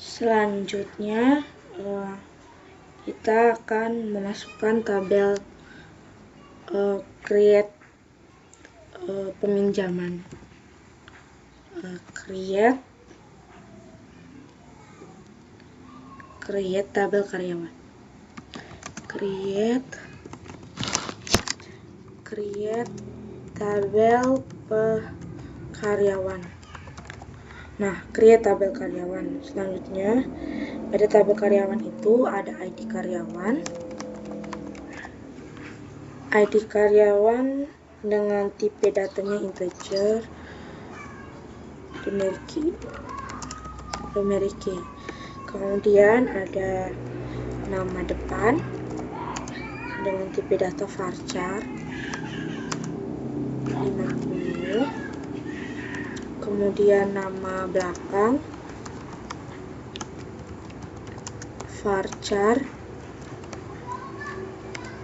Selanjutnya kita akan memasukkan tabel create peminjaman. Create tabel karyawan. Create tabel karyawan. Nah, create tabel karyawan. Selanjutnya, pada tabel karyawan itu ada ID karyawan. ID karyawan dengan tipe datanya integer, dimiliki. Kemudian ada nama depan dengan tipe data varchar 50. Kemudian nama belakang varchar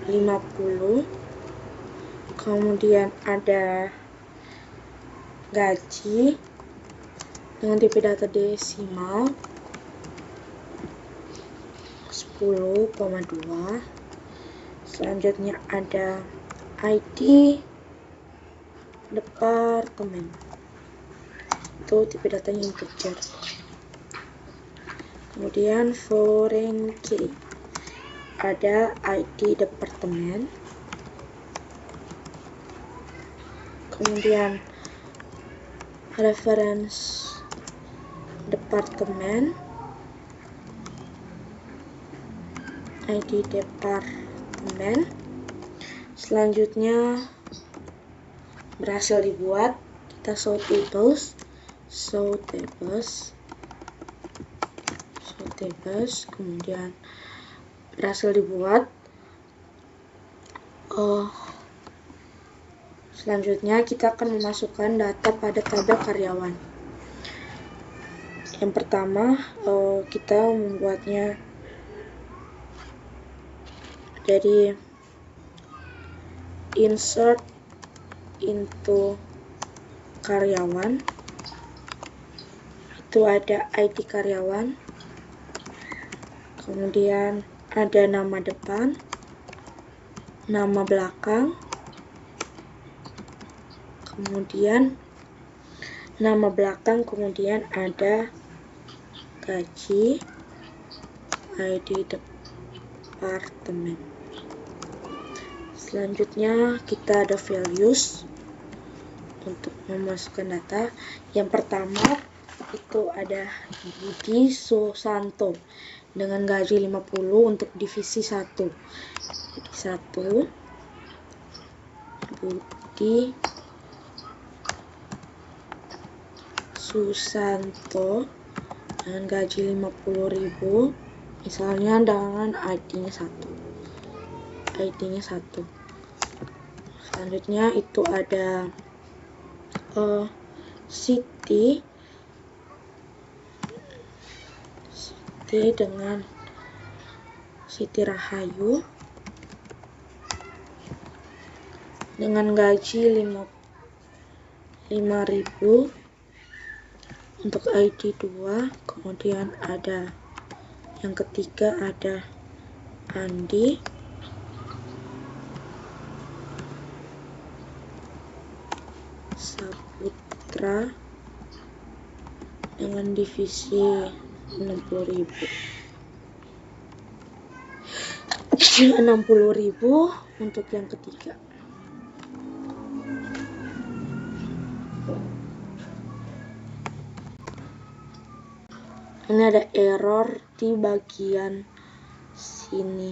50. Kemudian ada gaji dengan tipe data desimal 10,2. Selanjutnya ada ID departemen, itu tipe datanya integer. Kemudian foreign key, ada ID departemen. Kemudian reference departemen, ID departemen. Selanjutnya berhasil dibuat, kita show tables. Kemudian berhasil dibuat. Selanjutnya kita akan memasukkan data pada tabel karyawan. Yang pertama, kita membuatnya jadi insert into karyawan. Itu ada ID karyawan, kemudian ada nama depan, nama belakang, kemudian nama belakang, kemudian ada gaji, ID departemen. Selanjutnya kita ada values untuk memasukkan data. Yang pertama itu ada Budi Susanto dengan gaji 50 untuk divisi 1. Jadi 1 Budi Susanto dengan gaji 50.000, misalnya dengan ID-nya 1. Selanjutnya itu ada Siti dengan Siti Rahayu dengan gaji 5.000 untuk ID 2. Kemudian ada yang ketiga ada Andi Saputra dengan divisi 60.000 untuk yang ketiga. Ini ada error di bagian sini.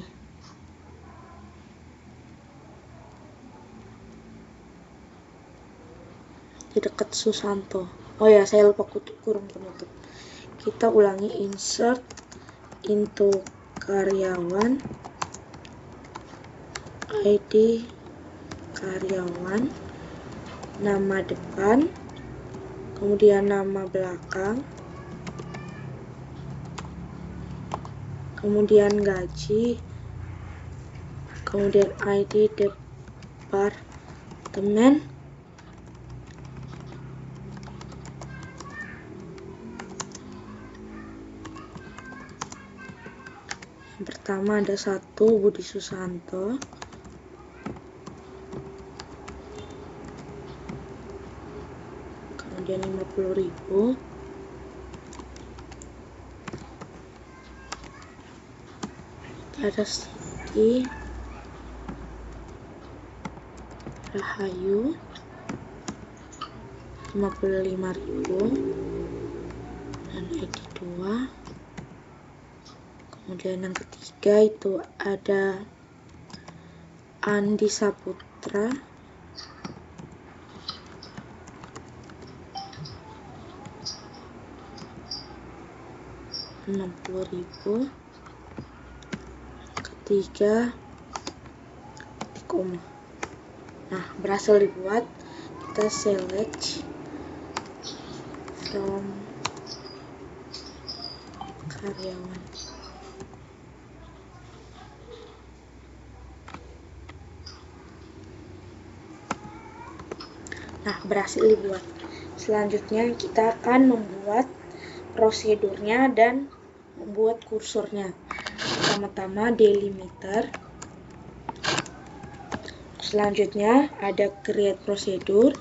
Di dekat Susanto. Oh ya, saya lupa kurung penutup. Kita ulangi, insert into karyawan, ID karyawan, nama depan, kemudian nama belakang, kemudian gaji, kemudian ID departemen, Yang pertama ada 1 Budi Susanto, kemudian 50.000. Ada Siti Rahayu 55.000 dan ID 2. Kemudian yang ketiga itu ada Andi Saputra 60.000. Ketiga koma. Nah, berhasil dibuat. Kita select from karyawan. Nah, berhasil dibuat. Selanjutnya kita akan membuat prosedurnya dan membuat kursornya. Pertama-tama delimiter. Selanjutnya ada create prosedur.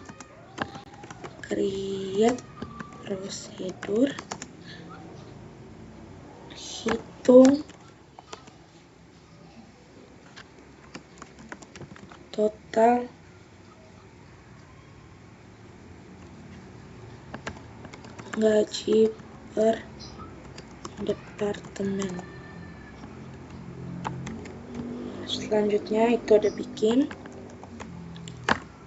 Create prosedur. Hitung total gaji per departemen. Selanjutnya itu ada bikin,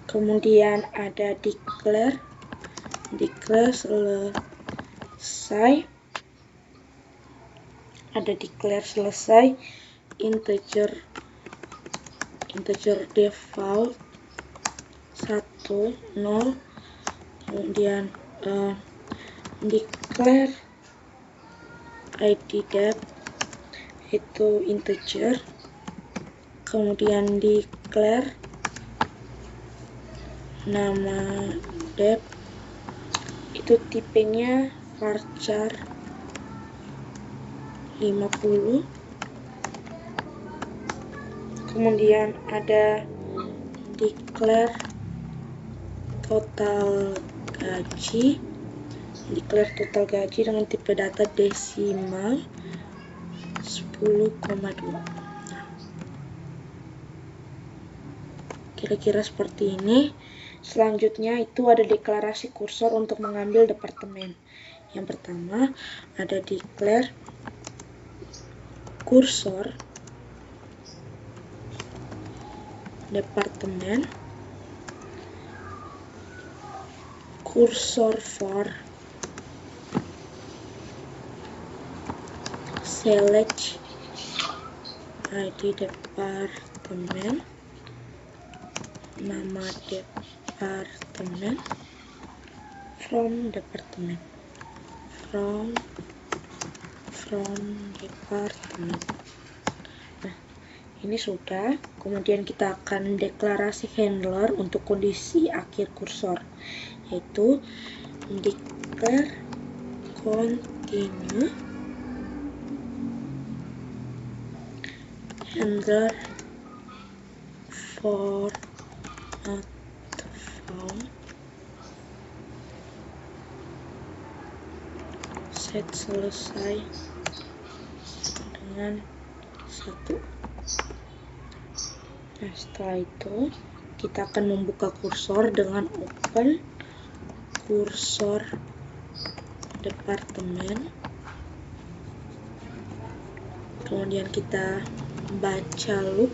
kemudian ada declare selesai, ada declare selesai, integer default 1 0, kemudian declare ID depth itu integer, kemudian declare nama depth itu tipenya varchar 50, kemudian ada declare total gaji, dengan tipe data desimal 10,2. Kira-kira seperti ini. Selanjutnya itu ada deklarasi kursor untuk mengambil departemen. Yang pertama ada declare kursor departemen, kursor for select ID departemen, nama departemen, from departemen. Nah, ini sudah. Kemudian kita akan deklarasi handler untuk kondisi akhir kursor, yaitu declare continue handler for not found, set selesai dengan 1. Nah, setelah itu kita akan membuka kursor dengan open kursor departemen, kemudian kita baca loop,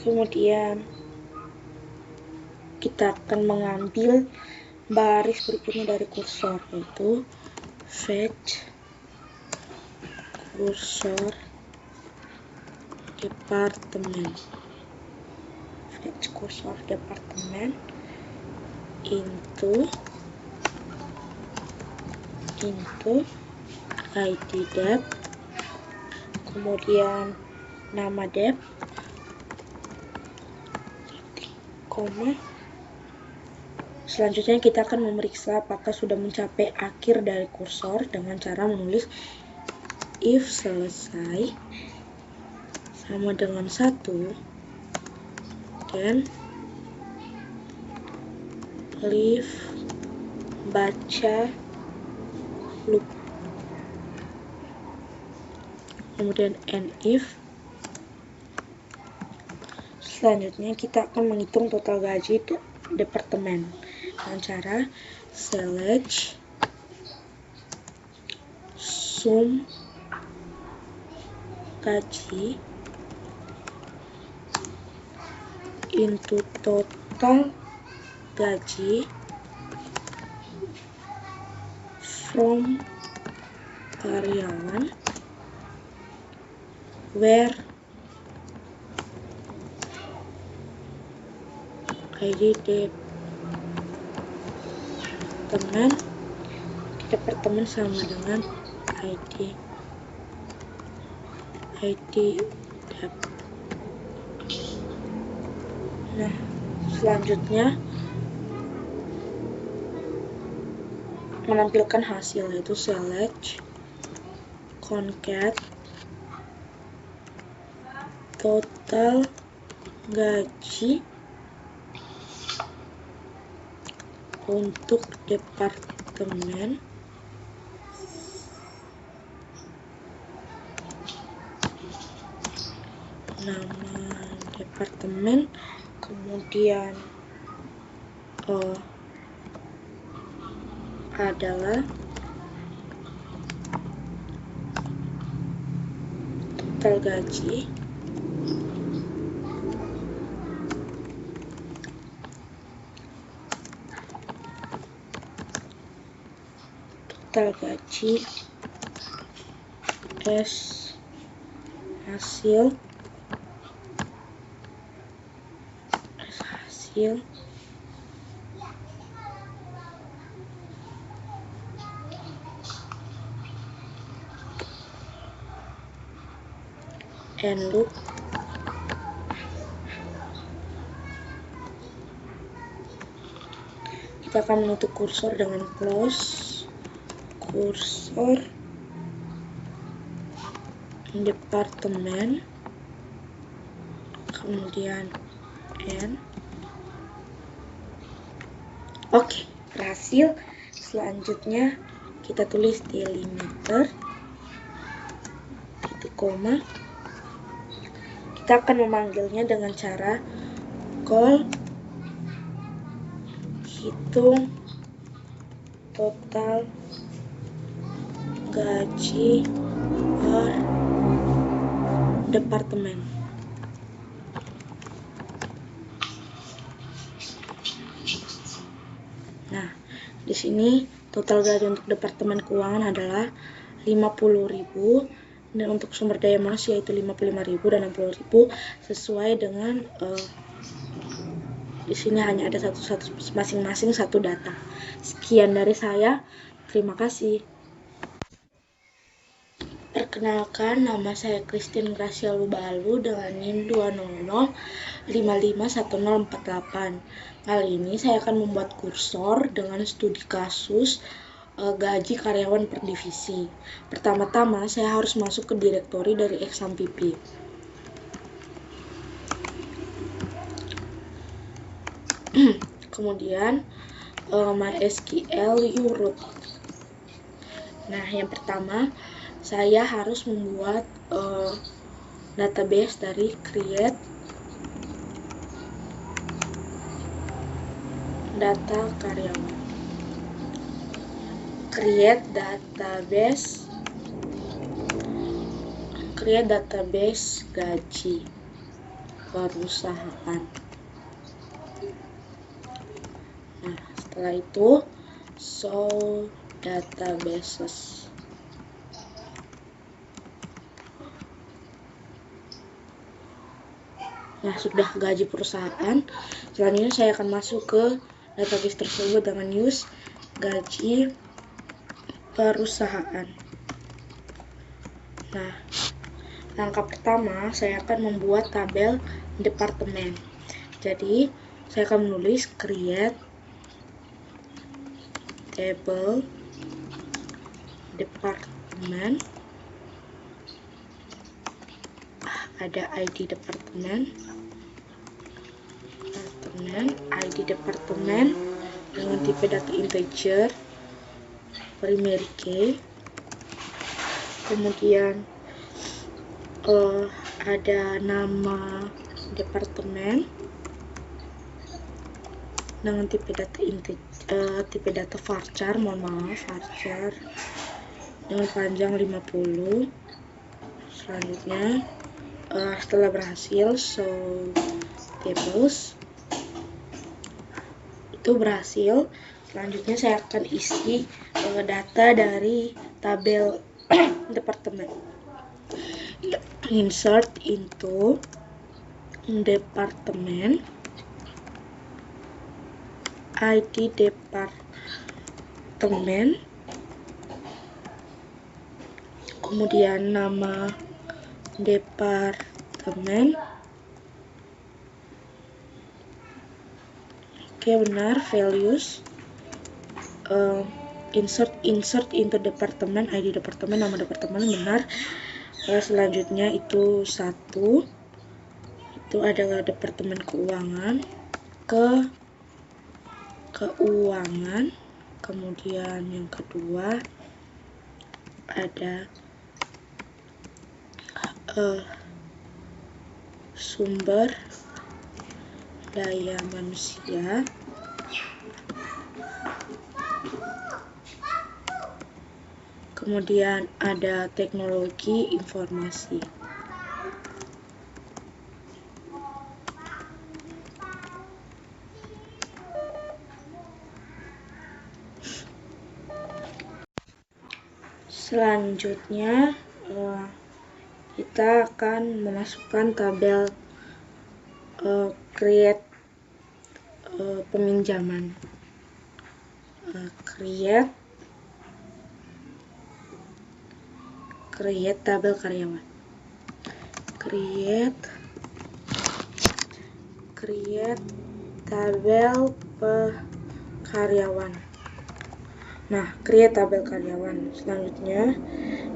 kemudian kita akan mengambil baris berikutnya dari kursor, yaitu fetch kursor departemen, into ID depth, kemudian nama depth, koma, Selanjutnya kita akan memeriksa apakah sudah mencapai akhir dari kursor dengan cara menulis if selesai sama dengan 1, dan leave baca loop, kemudian end if. Selanjutnya kita akan menghitung total gaji departemen dengan cara select sum gaji into total gaji from karyawan where ID departemen sama dengan ID dep. Nah, selanjutnya menampilkan hasil, yaitu select concat total gaji untuk departemen nama departemen, kemudian adalah total gaji S hasil and loop. Kita akan menutup kursor dengan close kursor departemen, kemudian end. Oke, berhasil. Selanjutnya kita tulis delimiter, titik koma. Kita akan memanggilnya dengan cara call hitung total gaji per departemen. Nah, di sini total gaji untuk departemen keuangan adalah 50.000, dan untuk sumber daya manusia yaitu 55.000 dan 60.000, sesuai dengan di sini hanya ada masing-masing satu data. Sekian dari saya, terima kasih. Perkenalkan, nama saya Christine Gracia Lubalu dengan NIM 200551048. Kali ini saya akan membuat kursor dengan studi kasus gaji karyawan per divisi. Pertama-tama saya harus masuk ke direktori dari exam PP. Kemudian MySQL uRoot. Nah, yang pertama saya harus membuat database dari create data karyawan, create database gaji perusahaan. Nah, setelah itu show databases. Nah, sudah gaji perusahaan. Selanjutnya saya akan masuk ke database tersebut dengan use gaji perusahaan. Nah, langkah pertama saya akan membuat tabel departemen. Jadi saya akan menulis create table departemen, ada ID departemen, ID departemen dengan tipe data integer, primary key. Kemudian ada nama departemen dengan tipe data varchar, varchar dengan panjang 50. Selanjutnya setelah berhasil show tables, itu berhasil. Selanjutnya saya akan isi data dari tabel departemen. Insert into departemen, ID departemen, kemudian nama departemen. Oke, benar. Values, insert into departemen, ID departemen, nama departemen, benar. Selanjutnya itu 1, itu adalah departemen keuangan, keuangan. Kemudian yang kedua ada sumber daya manusia, kemudian ada teknologi informasi. Selanjutnya kita akan memasukkan tabel create peminjaman. Create tabel karyawan. Create tabel karyawan. Nah, create tabel karyawan. Selanjutnya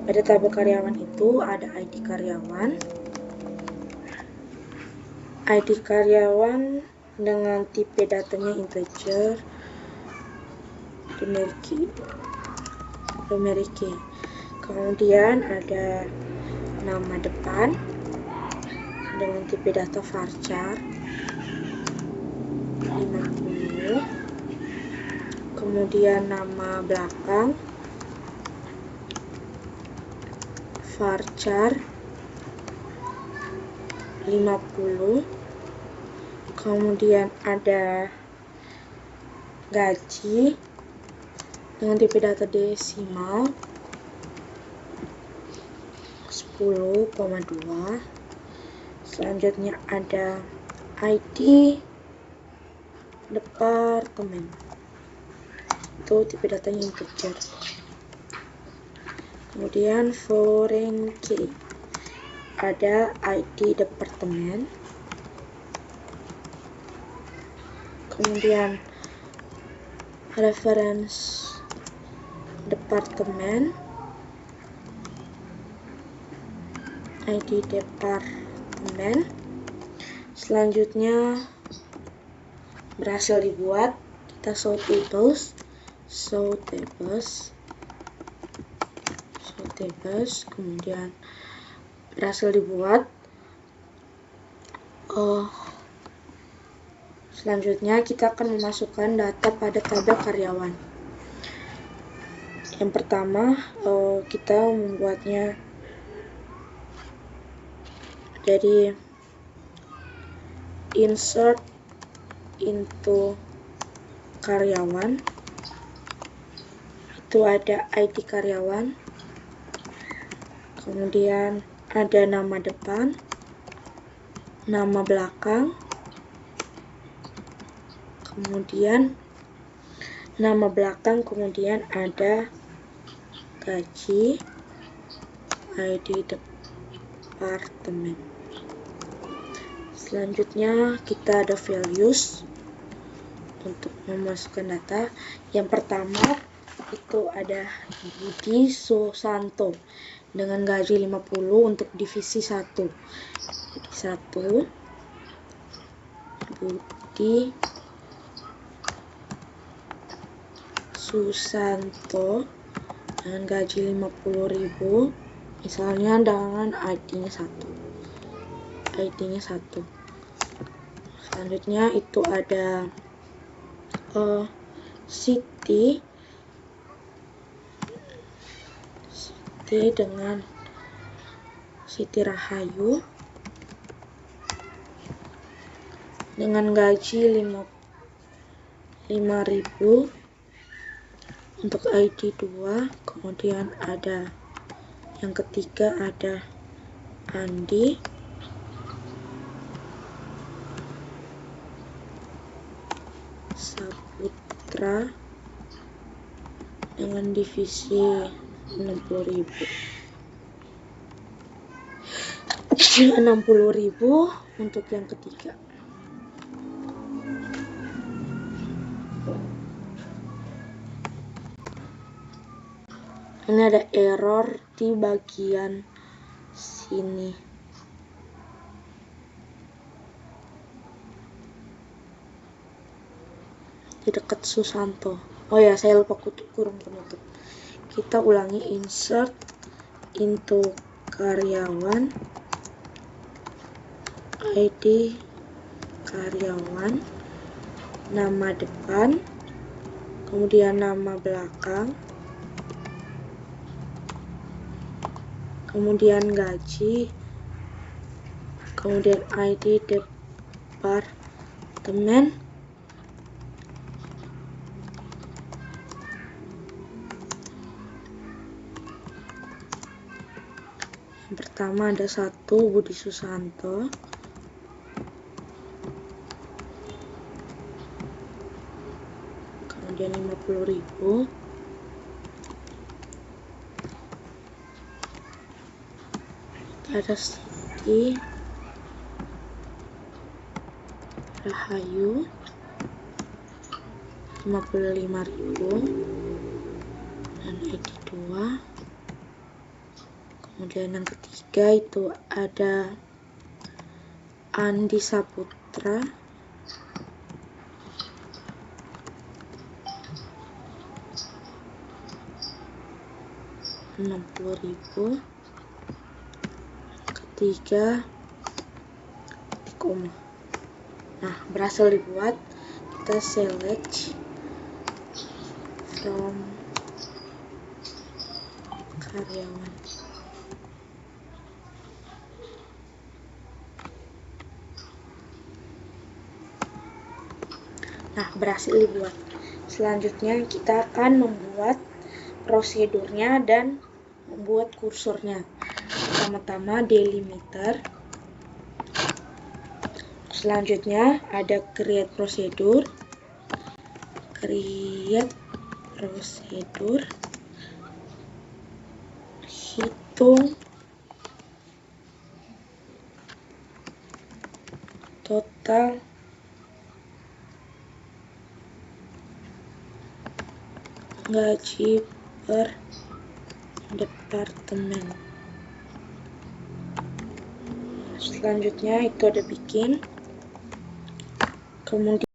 pada tabel karyawan itu ada ID karyawan. ID karyawan dengan tipe datanya integer, primary key. Kemudian ada nama depan dengan tipe data varchar 50. Kemudian nama belakang varchar 50. Kemudian ada gaji dengan tipe data desimal 10,2. Selanjutnya ada ID departemen, itu tipe datanya integer. Kemudian foreign key, ada ID departemen, kemudian reference departemen, ID departemen. Selanjutnya berhasil dibuat, kita show tables, kemudian berhasil dibuat. Selanjutnya kita akan memasukkan data pada tabel karyawan. Yang pertama kita membuatnya jadi insert into karyawan, itu ada ID karyawan, kemudian ada nama depan, nama belakang, kemudian nama belakang, kemudian ada gaji, ID departemen. Selanjutnya kita ada values untuk memasukkan data. Yang pertama itu ada Budi Susanto dengan gaji 50 untuk divisi 1. Jadi 1 Budi Susanto dengan gaji 50.000, misalnya dengan ID-nya 1. Selanjutnya itu ada Siti dengan Siti Rahayu dengan gaji 5.000 untuk ID 2. Kemudian ada yang ketiga ada Andi Saputra dengan divisi 60.000 untuk yang ketiga. Ini ada error di bagian sini. Di dekat Susanto. Oh ya, saya lupa kurung penutup. Kita ulangi, insert into karyawan, ID karyawan, nama depan, kemudian nama belakang, kemudian gaji, kemudian ID departemen, yang pertama ada 1 Budi Susanto, kemudian 50.000, ada Siti Rahayu 55.000 dan ID 2. Kemudian yang ketiga itu ada Andi Saputra 60.000. Ketiga koma. Nah, berhasil dibuat. Kita select from karyawan. Nah, berhasil dibuat. Selanjutnya kita akan membuat prosedurnya dan membuat kursornya. Pertama-tama delimiter. Selanjutnya ada create prosedur. Hitung total gaji per departemen. Selanjutnya itu ada bikin, kemudian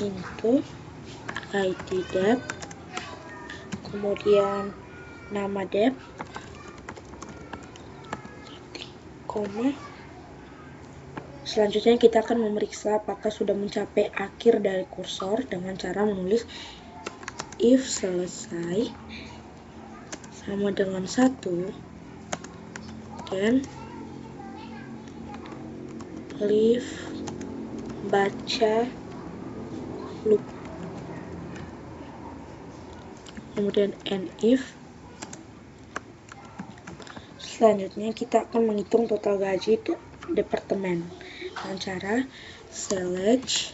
into ID debt, kemudian nama debt, koma. Selanjutnya kita akan memeriksa apakah sudah mencapai akhir dari kursor dengan cara menulis if selesai sama dengan 1, dan leave baca loop, kemudian end if. Selanjutnya kita akan menghitung total gaji departemen dengan cara select